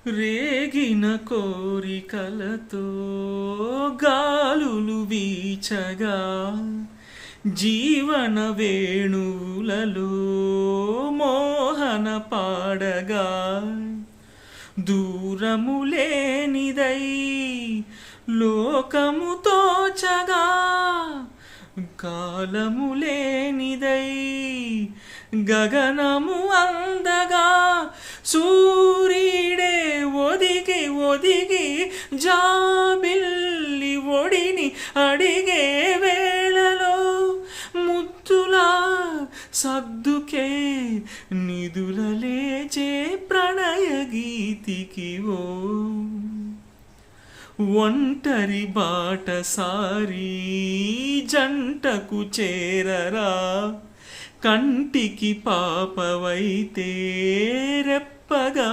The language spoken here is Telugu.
రేగిన కోరికలతో గాలులు వీచగా జీవన వేణువులలో మోహన పాడగా దూరము లేనిదై లోకము తోచగా కాలము లేనిదై గగనము అందగా సూర్యుడే ఒదిగి ఒదిగి జాబిల్లి ఒడిని అడిగే వేళలో ముద్దులా సద్దుకే నిదుల లేచే ప్రణయ గీతికి ఓ ఒంటరి బాటసారి జంటకు చేరరా కంటికి పాపవైతే రెప్పగా